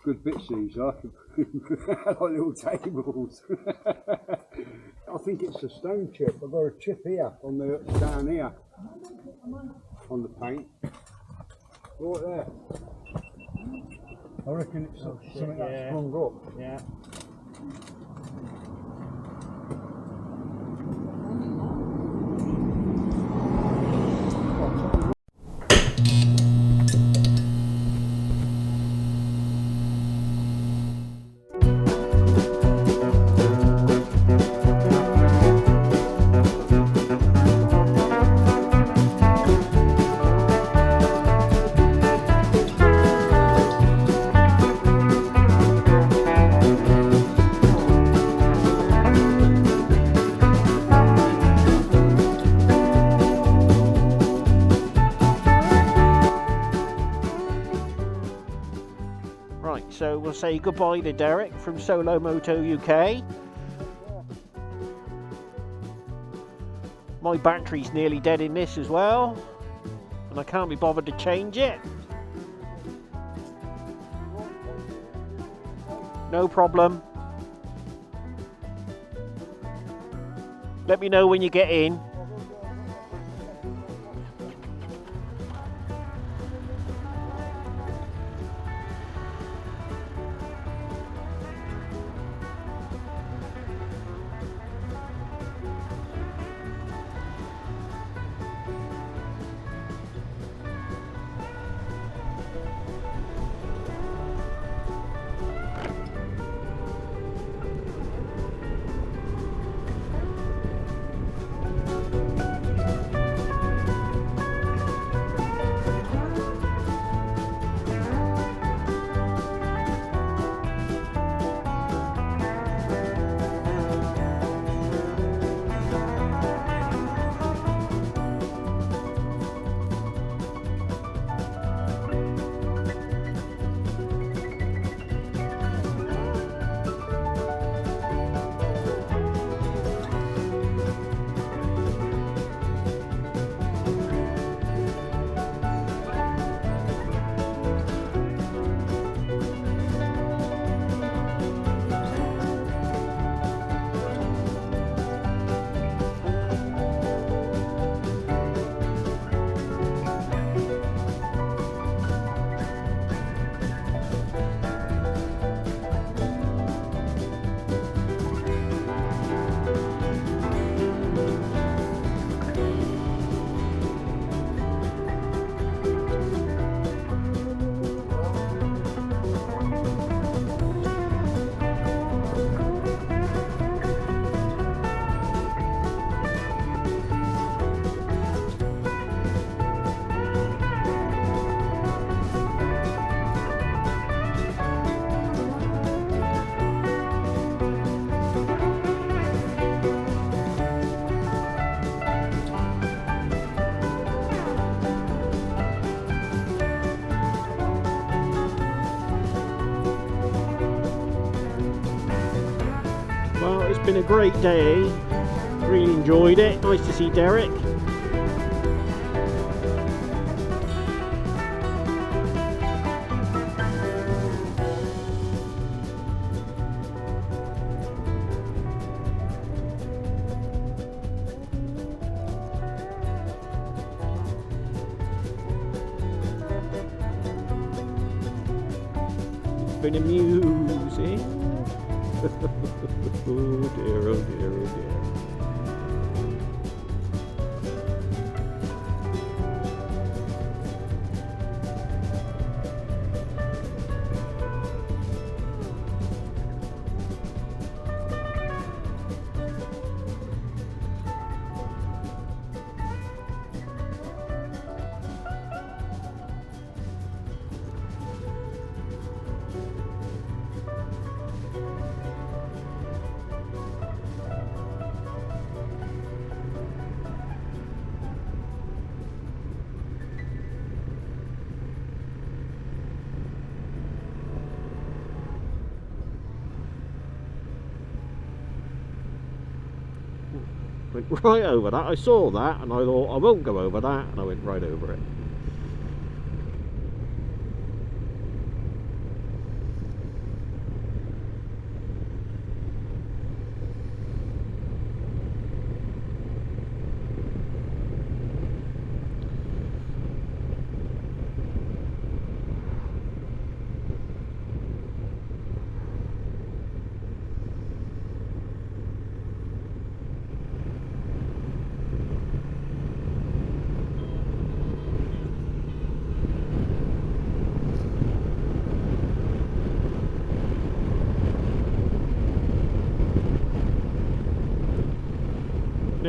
Good bits these are, like little tables. I think it's a stone chip. I've got a chip here on the down here on the paint. Right there. I reckon it's something that's sprung up. Yeah. So we'll say goodbye to Derek from Solo Moto UK. My battery's nearly dead in this as well, and I can't be bothered to change it. No problem. Let me know when you get in. Well, it's been a great day. Really enjoyed it. Nice to see Derek. It's been amusing. Oh dear, oh dear, oh dear. Went right over that. I saw that and I thought I won't go over that, and I went right over it.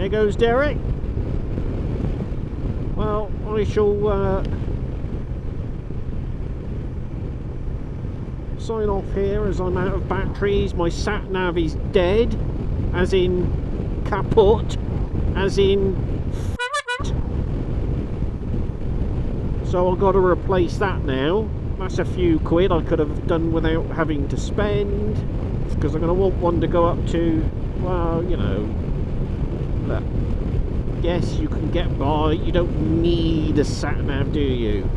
There goes Derek. Well, I shall sign off here as I'm out of batteries. My sat-nav is dead, as in kaput, as in so I've got to replace that now. That's a few quid I could have done without having to spend, because I'm going to want one to go up to, well, you know, look, yes, you can get by, you don't need a sat-nav, do you?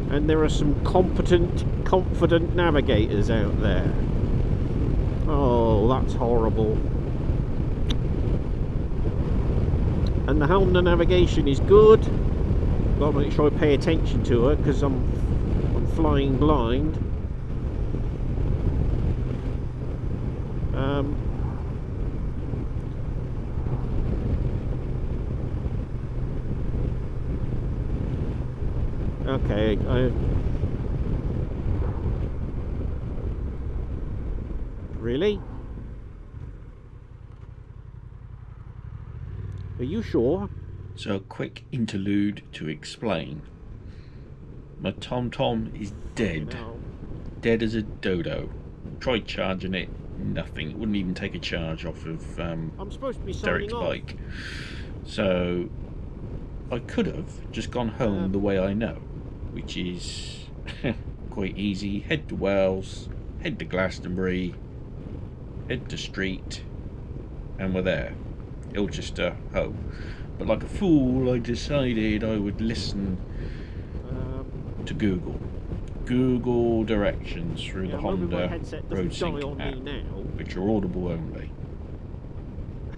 And there are some competent, confident navigators out there. Oh, that's horrible. And the Helmner navigation is good. Got to make sure I pay attention to her because I'm flying blind. Okay, really? Are you sure? So a quick interlude to explain. My TomTom is dead. No. Dead as a dodo. Tried charging it, nothing. It wouldn't even take a charge off of I'm supposed to be Derek's signing off. bike. So I could have just gone home the way I know, which is quite easy. Head to Wales, head to Glastonbury, head to Street, and we're there. Ilchester, home. But like a fool, I decided I would listen to Google directions through the Honda RoadSync app, which are audible only.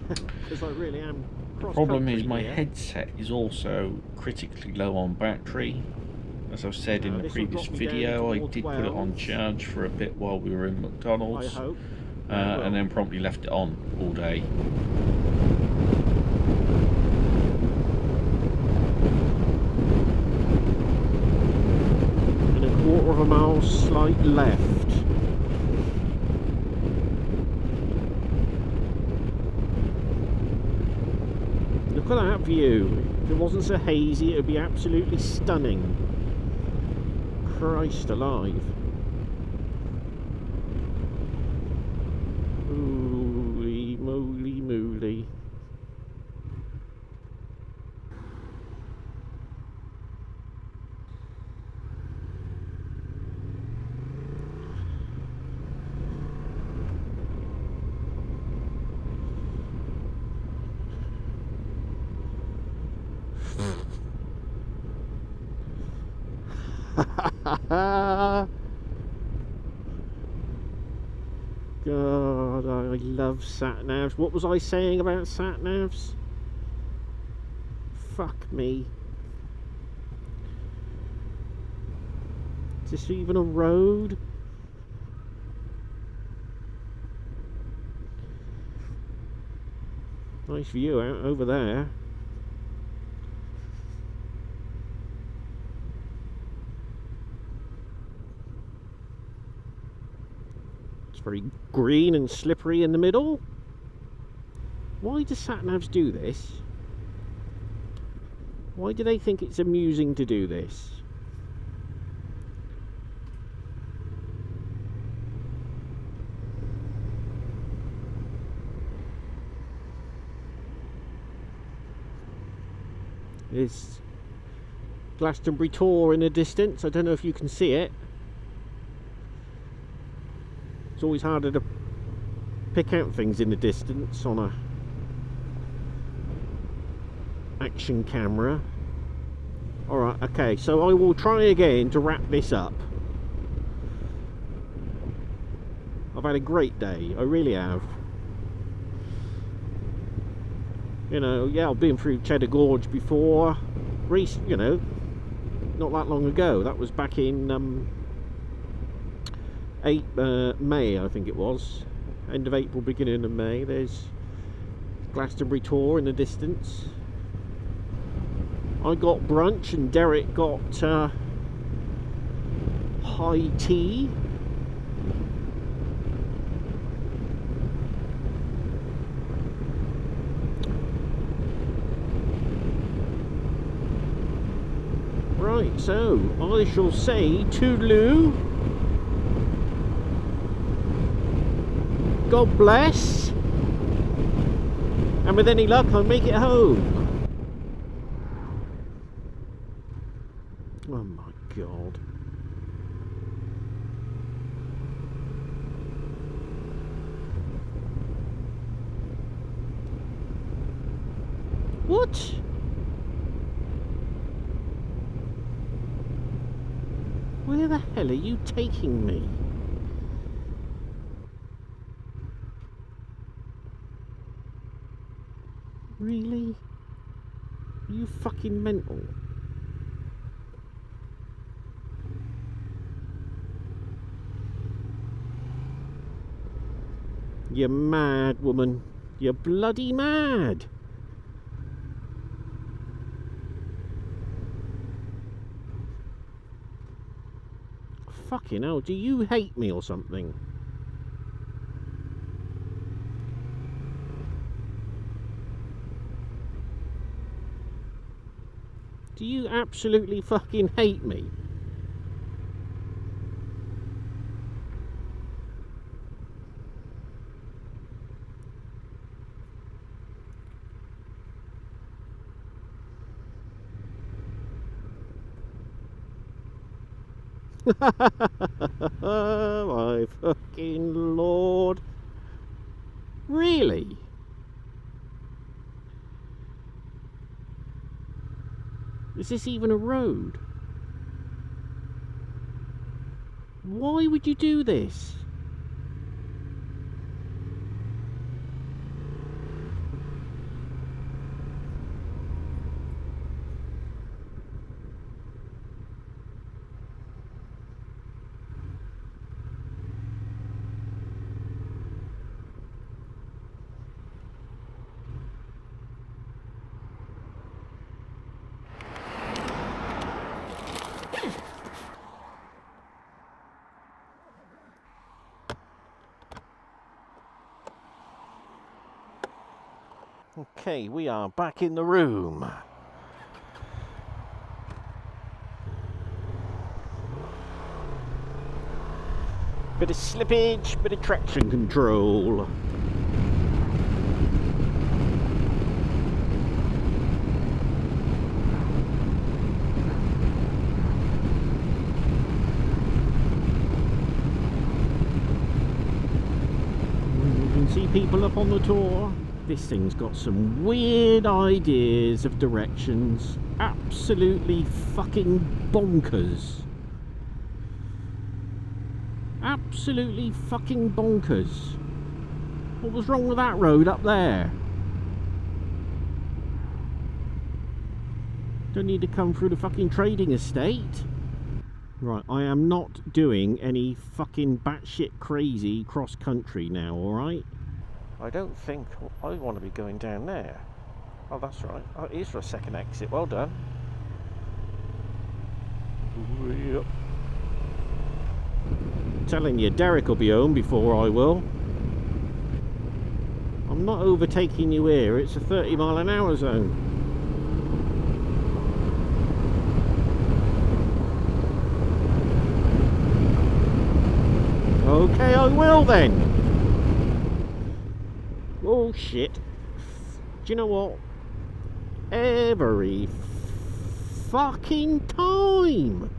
Because I really am. The problem is my headset is also critically low on battery. As I've said in the previous video, I did put it on charge for a bit while we were in McDonald's, I hope. and then promptly left it on all day. And a quarter of a mile slight left. Look at that view. If it wasn't so hazy, it would be absolutely stunning. Christ alive. Holy moly moly. God, I love sat-navs. What was I saying about sat-navs? Fuck me. Is this even a road? Nice view out over there. Very green and slippery in the middle. Why do sat-navs do this? Why do they think it's amusing to do this? There's Glastonbury Tor in the distance. I don't know if you can see it. It's always harder to pick out things in the distance on a action camera. Alright, okay, so I will try again to wrap this up. I've had a great day, I really have. You know, yeah, I've been through Cheddar Gorge before. You know, not that long ago. That was back in May, I think it was. End of April, beginning of May. There's Glastonbury Tor in the distance. I got brunch and Derek got high tea. Right, so I shall say toodaloo. God bless. And with any luck, I'll make it home. Oh my God. What? Where the hell are you taking me? Really? Are you fucking mental? You're mad, woman. You're bloody mad. Fucking hell, do you hate me or something? Do you absolutely fucking hate me? My fucking lord. Really? Is this even a road? Why would you do this? Okay, we are back in the room. Bit of slippage, bit of traction control. You can see people up on the tour. This thing's got some weird ideas of directions. Absolutely fucking bonkers. Absolutely fucking bonkers. What was wrong with that road up there? Don't need to come through the fucking trading estate. Right, I am not doing any fucking batshit crazy cross country now, alright? I don't think I want to be going down there. Oh, that's right. Oh, it is for a second exit. Well done. Yep. Telling you, Derek will be home before I will. I'm not overtaking you here. It's a 30-mile-an-hour zone. Okay, I will then. Oh shit. Do you know what? Every fucking time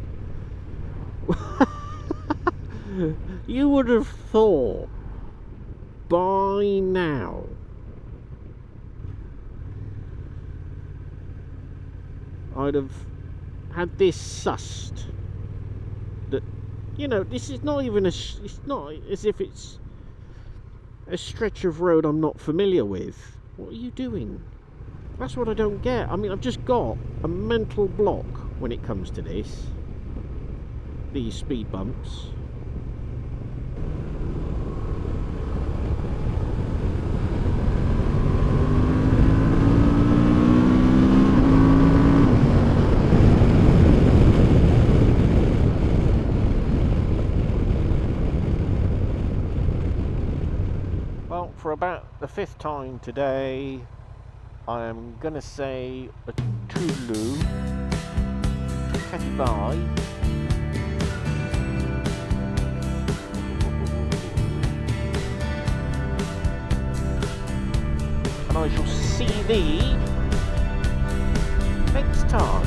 you would have thought by now I'd have had this sussed that, you know, this is not even it's not as if it's a stretch of road I'm not familiar with. What are you doing? That's what I don't get. I mean, I've just got a mental block when it comes to this. These speed bumps. Well, for about the 5th time today, I am gonna say a toodaloo. Catty bye. And I shall see thee next time.